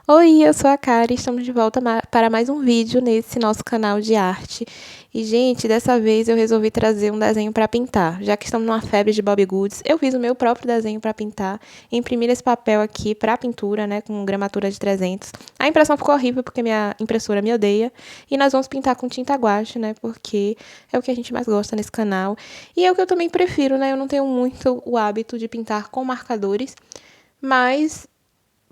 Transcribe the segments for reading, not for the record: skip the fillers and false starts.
Oi, eu sou a Kari, estamos de volta para mais um vídeo nesse nosso canal de arte. E, gente, dessa vez eu resolvi trazer um desenho para pintar. Já que estamos numa febre de Bobbie Goods, eu fiz o meu próprio desenho para pintar. Imprimi esse papel aqui para pintura, né, com gramatura de 300. A impressão ficou horrível porque minha impressora me odeia. E nós vamos pintar com tinta guache, né, porque é o que a gente mais gosta nesse canal. E é o que eu também prefiro, né, eu não tenho muito o hábito de pintar com marcadores, mas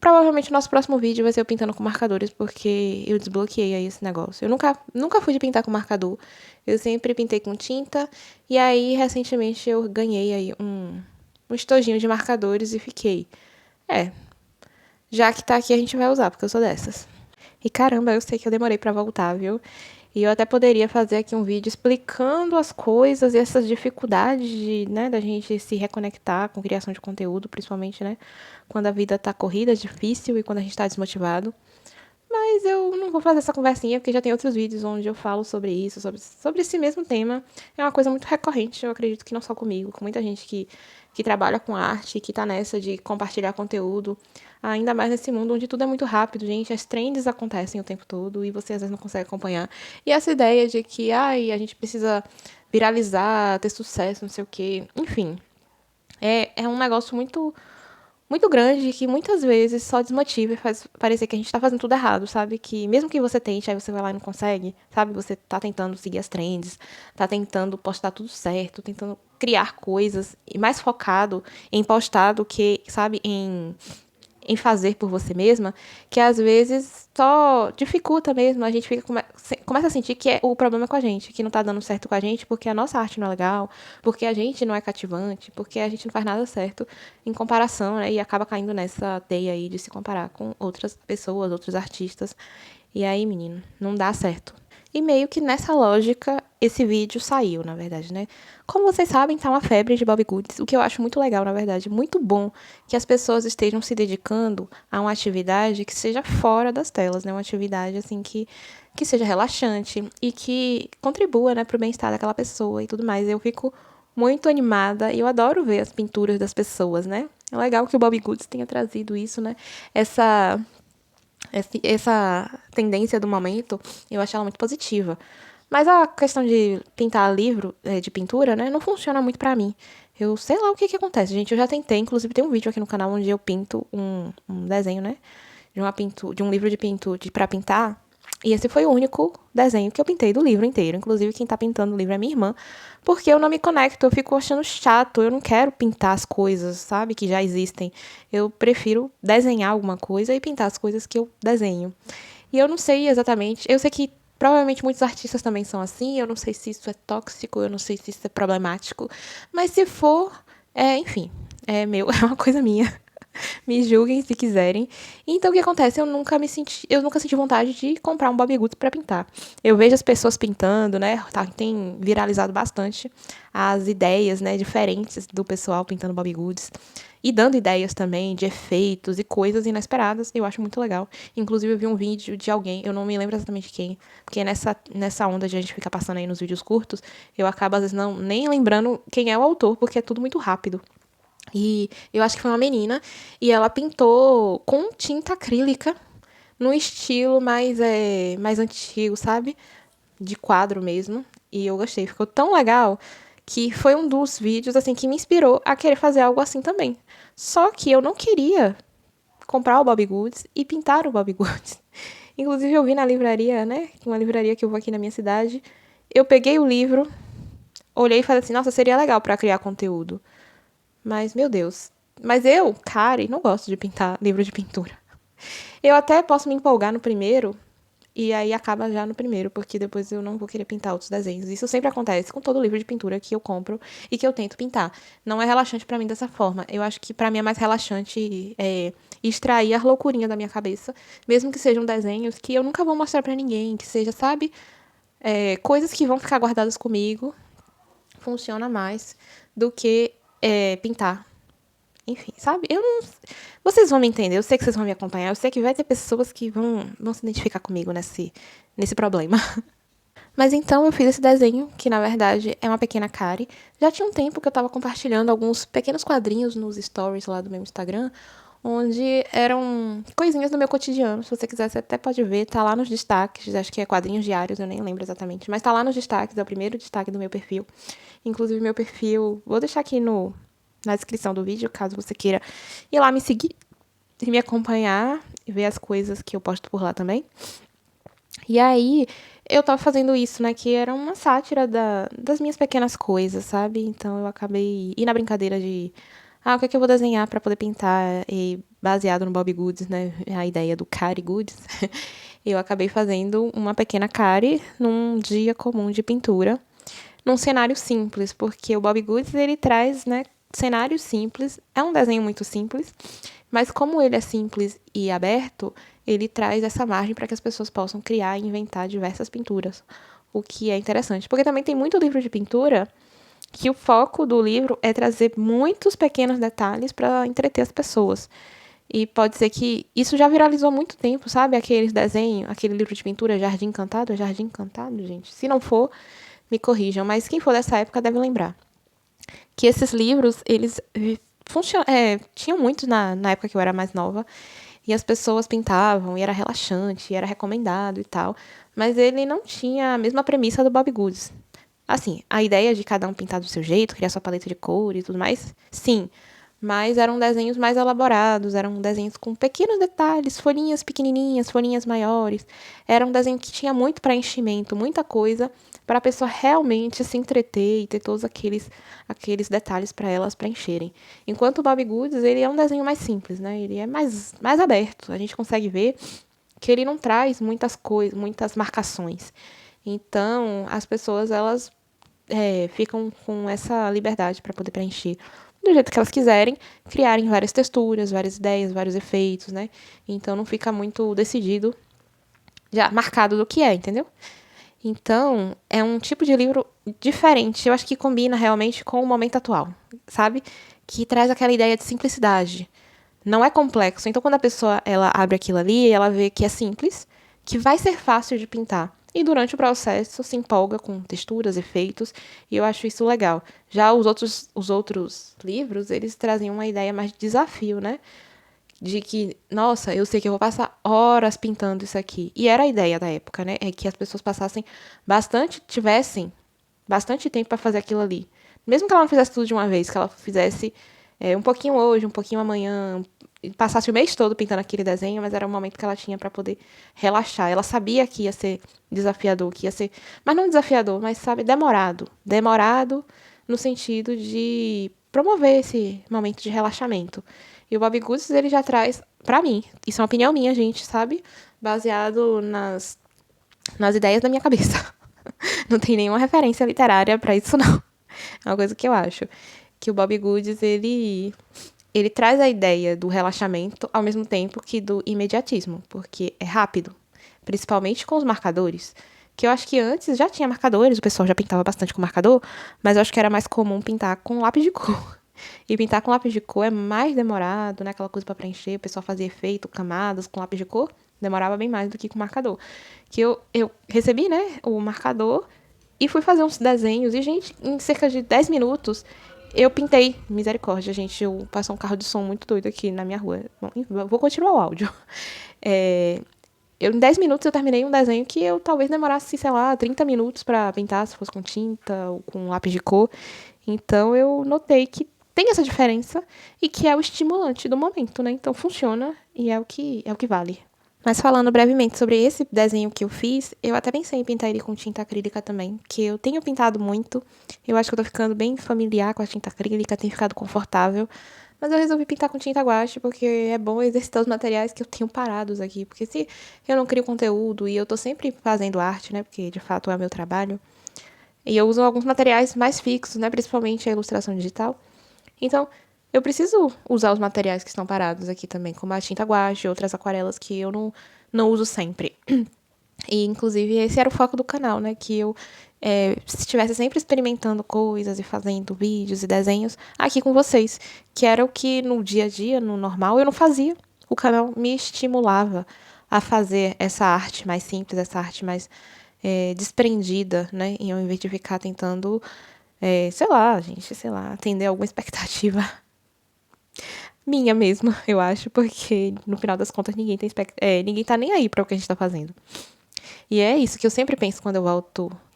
provavelmente o nosso próximo vídeo vai ser eu pintando com marcadores, porque eu desbloqueei aí esse negócio. Eu nunca fui de pintar com marcador. Eu sempre pintei com tinta. E aí, recentemente, eu ganhei aí um estojinho de marcadores e fiquei. É, já que tá aqui, a gente vai usar, porque eu sou dessas. E caramba, eu sei que eu demorei pra voltar, viu? E eu até poderia fazer aqui um vídeo explicando as coisas e essas dificuldades né, da gente se reconectar com criação de conteúdo, principalmente, né, quando a vida tá corrida, difícil e quando a gente tá desmotivado. Mas eu não vou fazer essa conversinha, porque já tem outros vídeos onde eu falo sobre isso, sobre esse mesmo tema. É uma coisa muito recorrente, eu acredito que não só comigo, com muita gente que trabalha com arte, que tá nessa de compartilhar conteúdo. Ainda mais nesse mundo onde tudo é muito rápido, gente. As trends acontecem o tempo todo e você às vezes não consegue acompanhar. E essa ideia de que, ai, a gente precisa viralizar, ter sucesso, não sei o quê. Enfim, é um negócio muito grande que muitas vezes só desmotiva e faz parecer que a gente tá fazendo tudo errado, sabe? Que mesmo que você tente, aí você vai lá e não consegue, sabe? Você tá tentando seguir as trends, tá tentando postar tudo certo, tentando criar coisas e mais focado em postar do que, sabe, em fazer por você mesma, que às vezes só dificulta mesmo, a gente começa a sentir que o problema é com a gente, que não tá dando certo com a gente porque a nossa arte não é legal, porque a gente não é cativante, porque a gente não faz nada certo em comparação, né? E acaba caindo nessa teia aí de se comparar com outras pessoas, outros artistas. E aí, menino, não dá certo. E meio que nessa lógica, esse vídeo saiu, na verdade, né? Como vocês sabem, tá uma febre de Bobbie Goods, o que eu acho muito legal, na verdade, muito bom que as pessoas estejam se dedicando a uma atividade que seja fora das telas, né? Uma atividade, assim, que seja relaxante e que contribua, né, pro bem-estar daquela pessoa e tudo mais. Eu fico muito animada e eu adoro ver as pinturas das pessoas, né? É legal que o Bobbie Goods tenha trazido isso, né? Essa tendência do momento, eu acho ela muito positiva. Mas a questão de pintar livro de pintura, né, não funciona muito pra mim. Eu sei lá o que acontece, gente. Eu já tentei, inclusive tem um vídeo aqui no canal onde eu pinto um desenho, né, de um livro de pintura para pintar. E esse foi o único desenho que eu pintei do livro inteiro. Inclusive, quem tá pintando o livro é minha irmã. Porque eu não me conecto, eu fico achando chato. Eu não quero pintar as coisas, sabe, que já existem. Eu prefiro desenhar alguma coisa e pintar as coisas que eu desenho. E eu não sei exatamente. Eu sei que provavelmente muitos artistas também são assim. Eu não sei se isso é tóxico, eu não sei se isso é problemático. Mas se for, enfim, é meu, é uma coisa minha. Me julguem se quiserem. Então, o que acontece? Eu nunca senti vontade de comprar um Bobbie Goods para pintar. Eu vejo as pessoas pintando, né? Tem viralizado bastante as ideias, né, diferentes do pessoal pintando Bobbie Goods. E dando ideias também de efeitos e coisas inesperadas. Eu acho muito legal. Inclusive, eu vi um vídeo de alguém, eu não me lembro exatamente quem, porque nessa onda de a gente ficar passando aí nos vídeos curtos, eu acabo, às vezes, nem lembrando quem é o autor, porque é tudo muito rápido. E eu acho que foi uma menina. E ela pintou com tinta acrílica, num estilo mais antigo, sabe? De quadro mesmo. E eu gostei. Ficou tão legal que foi um dos vídeos, assim, que me inspirou a querer fazer algo assim também. Só que eu não queria comprar o Bobbie Goods e pintar o Bobbie Goods. Inclusive, eu vi na livraria, né? Uma livraria que eu vou aqui na minha cidade. Eu peguei o livro, olhei e falei assim, nossa, seria legal pra criar conteúdo. Mas, meu Deus. Mas eu, Kari, não gosto de pintar livro de pintura. Eu até posso me empolgar no primeiro, e aí acaba já no primeiro, porque depois eu não vou querer pintar outros desenhos. Isso sempre acontece com todo livro de pintura que eu compro e que eu tento pintar. Não é relaxante pra mim dessa forma. Eu acho que pra mim é mais relaxante extrair a loucurinha da minha cabeça, mesmo que sejam desenhos que eu nunca vou mostrar pra ninguém, que seja, sabe, coisas que vão ficar guardadas comigo. Funciona mais do que pintar. Enfim, sabe? Eu não. Vocês vão me entender, eu sei que vocês vão me acompanhar, eu sei que vai ter pessoas que vão se identificar comigo nesse problema. Mas então eu fiz esse desenho, que na verdade é uma pequena Kari. Já tinha um tempo que eu tava compartilhando alguns pequenos quadrinhos nos stories lá do meu Instagram, onde eram coisinhas do meu cotidiano. Se você quiser, você até pode ver, tá lá nos destaques, acho que é quadrinhos diários, eu nem lembro exatamente, mas tá lá nos destaques, é o primeiro destaque do meu perfil. Inclusive, meu perfil, vou deixar aqui na descrição do vídeo, caso você queira ir lá me seguir e me acompanhar e ver as coisas que eu posto por lá também. E aí, eu tava fazendo isso, né, que era uma sátira das minhas pequenas coisas, sabe? Então, eu acabei ir na brincadeira de, o que é que eu vou desenhar pra poder pintar? E baseado no Bob Goods, né, a ideia do Cari Goods, eu acabei fazendo uma pequena Cari num dia comum de pintura, num cenário simples, porque o Bob Goods, ele traz, né, cenários simples, é um desenho muito simples, mas como ele é simples e aberto, ele traz essa margem para que as pessoas possam criar e inventar diversas pinturas, o que é interessante, porque também tem muito livro de pintura que o foco do livro é trazer muitos pequenos detalhes para entreter as pessoas. E pode ser que isso já viralizou há muito tempo, sabe? Aqueles desenhos, aquele livro de pintura Jardim Encantado, é Jardim Encantado, gente? Se não for, me corrijam, mas quem for dessa época deve lembrar. Que esses livros, eles tinham muitos na época que eu era mais nova, e as pessoas pintavam, e era relaxante, e era recomendado e tal, mas ele não tinha a mesma premissa do Bob Goods. Assim, a ideia de cada um pintar do seu jeito, criar sua paleta de cor e tudo mais, sim. Mas eram desenhos mais elaborados, eram desenhos com pequenos detalhes, folhinhas pequenininhas, folhinhas maiores. Era um desenho que tinha muito preenchimento, muita coisa, para a pessoa realmente se entreter e ter todos aqueles detalhes para elas preencherem. Enquanto o Bob Goods, ele é um desenho mais simples, né? Ele é mais aberto. A gente consegue ver que ele não traz muitas coisas, muitas marcações. Então, as pessoas, elas ficam com essa liberdade para poder preencher do jeito que elas quiserem, criarem várias texturas, várias ideias, vários efeitos, né? Então, não fica muito decidido, já marcado do que é, entendeu? Então, é um tipo de livro diferente. Eu acho que combina realmente com o momento atual, sabe? Que traz aquela ideia de simplicidade. Não é complexo. Então, quando a pessoa ela abre aquilo ali, ela vê que é simples, que vai ser fácil de pintar. E durante o processo se empolga com texturas, efeitos, e eu acho isso legal. Já os outros livros, eles trazem uma ideia mais de desafio, né? De que, nossa, eu sei que eu vou passar horas pintando isso aqui. E era a ideia da época, né? É que as pessoas tivessem bastante tempo para fazer aquilo ali. Mesmo que ela não fizesse tudo de uma vez, que ela fizesse um pouquinho hoje, um pouquinho amanhã, passasse o mês todo pintando aquele desenho, mas era o momento que ela tinha para poder relaxar. Ela sabia que ia ser desafiador, que ia ser, mas não desafiador, mas sabe, demorado. Demorado no sentido de promover esse momento de relaxamento. E o Bob Goods, ele já traz, pra mim, isso é uma opinião minha, gente, sabe? Baseado nas ideias da minha cabeça. Não tem nenhuma referência literária pra isso, não. É uma coisa que eu acho. Que o Bob Goods, ele traz a ideia do relaxamento ao mesmo tempo que do imediatismo, porque é rápido, principalmente com os marcadores. Que eu acho que antes já tinha marcadores, o pessoal já pintava bastante com marcador, mas eu acho que era mais comum pintar com lápis de cor. E pintar com lápis de cor é mais demorado, né? Aquela coisa pra preencher, o pessoal fazia efeito, camadas com lápis de cor, demorava bem mais do que com marcador. Que eu recebi, né, o marcador e fui fazer uns desenhos. E, gente, em cerca de 10 minutos, eu pintei. Misericórdia, gente. Eu passou um carro de som muito doido aqui na minha rua. Bom, vou continuar o áudio. Em 10 minutos eu terminei um desenho que eu talvez demorasse, sei lá, 30 minutos pra pintar, se fosse com tinta ou com lápis de cor. Então eu notei que tem essa diferença e que é o estimulante do momento, né? Então funciona e é o que vale. Mas falando brevemente sobre esse desenho que eu fiz, eu até pensei em pintar ele com tinta acrílica também, que eu tenho pintado muito. Eu acho que eu tô ficando bem familiar com a tinta acrílica, tem ficado confortável. Mas eu resolvi pintar com tinta guache, porque é bom exercitar os materiais que eu tenho parados aqui. Porque se eu não crio conteúdo e eu tô sempre fazendo arte, né? Porque de fato é o meu trabalho. E eu uso alguns materiais mais fixos, né? Principalmente a ilustração digital. Então, eu preciso usar os materiais que estão parados aqui também, como a tinta guache e outras aquarelas que eu não uso sempre. E, inclusive, esse era o foco do canal, né? Que eu estivesse sempre experimentando coisas e fazendo vídeos e desenhos aqui com vocês. Que era o que no dia a dia, no normal, eu não fazia. O canal me estimulava a fazer essa arte mais simples, essa arte mais desprendida, né? E ao invés de ficar tentando, sei lá, atender alguma expectativa minha mesma, eu acho, porque no final das contas ninguém tá nem aí para o que a gente tá fazendo. E é isso que eu sempre penso quando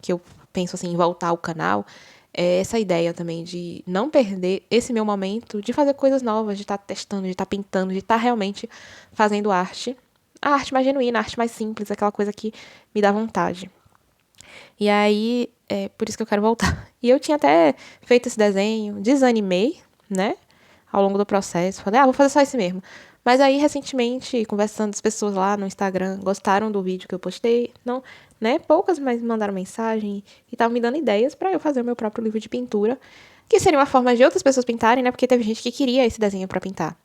que eu penso assim em voltar ao canal, é essa ideia também de não perder esse meu momento de fazer coisas novas, de estar testando, de estar pintando, de estar realmente fazendo arte. A arte mais genuína, a arte mais simples, aquela coisa que me dá vontade. E aí, é por isso que eu quero voltar. E eu tinha até feito esse desenho, desanimei, né? Ao longo do processo. Falei, vou fazer só esse mesmo. Mas aí, recentemente, conversando com as pessoas lá no Instagram, gostaram do vídeo que eu postei. Não, né? Poucas, mas me mandaram mensagem e estavam me dando ideias pra eu fazer o meu próprio livro de pintura. Que seria uma forma de outras pessoas pintarem, né? Porque teve gente que queria esse desenho pra pintar.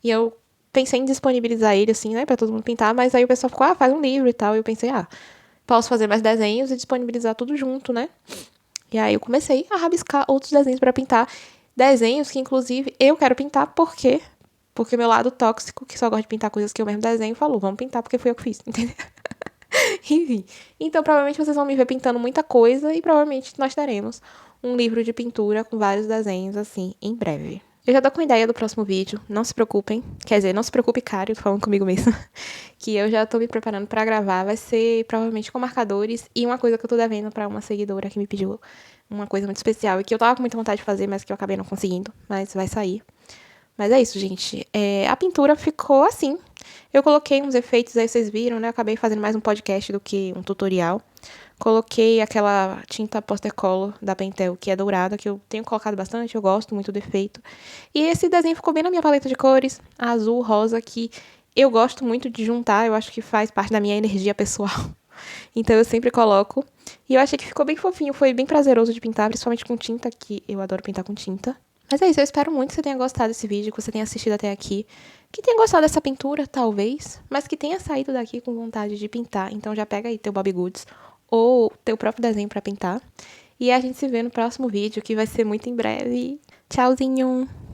E eu pensei em disponibilizar ele, assim, né? Pra todo mundo pintar. Mas aí o pessoal ficou, faz um livro e tal. E eu pensei, posso fazer mais desenhos e disponibilizar tudo junto, né? E aí eu comecei a rabiscar outros desenhos pra pintar. Desenhos que, inclusive, eu quero pintar porque meu lado tóxico, que só gosta de pintar coisas que eu mesmo desenho, falou, vamos pintar porque foi eu que fiz, entendeu? Enfim. Então, provavelmente vocês vão me ver pintando muita coisa e provavelmente nós teremos um livro de pintura com vários desenhos, assim, em breve. Eu já tô com a ideia do próximo vídeo, não se preocupem. Quer dizer, não se preocupe, cara, eu tô falando comigo mesmo. Que eu já tô me preparando pra gravar. Vai ser provavelmente com marcadores e uma coisa que eu tô devendo pra uma seguidora que me pediu uma coisa muito especial e que eu tava com muita vontade de fazer, mas que eu acabei não conseguindo. Mas vai sair. Mas é isso, gente. A pintura ficou assim. Eu coloquei uns efeitos aí, vocês viram, né? Eu acabei fazendo mais um podcast do que um tutorial. Coloquei aquela tinta Postercolor da Pentel, que é dourada, que eu tenho colocado bastante, eu gosto muito do efeito. E esse desenho ficou bem na minha paleta de cores, azul, rosa, que eu gosto muito de juntar, eu acho que faz parte da minha energia pessoal. Então eu sempre coloco. E eu achei que ficou bem fofinho, foi bem prazeroso de pintar, principalmente com tinta, que eu adoro pintar com tinta. Mas é isso, eu espero muito que você tenha gostado desse vídeo, que você tenha assistido até aqui. Que tenha gostado dessa pintura, talvez, mas que tenha saído daqui com vontade de pintar. Então já pega aí teu Bobbie Goods ou teu próprio desenho pra pintar. E a gente se vê no próximo vídeo, que vai ser muito em breve. Tchauzinho!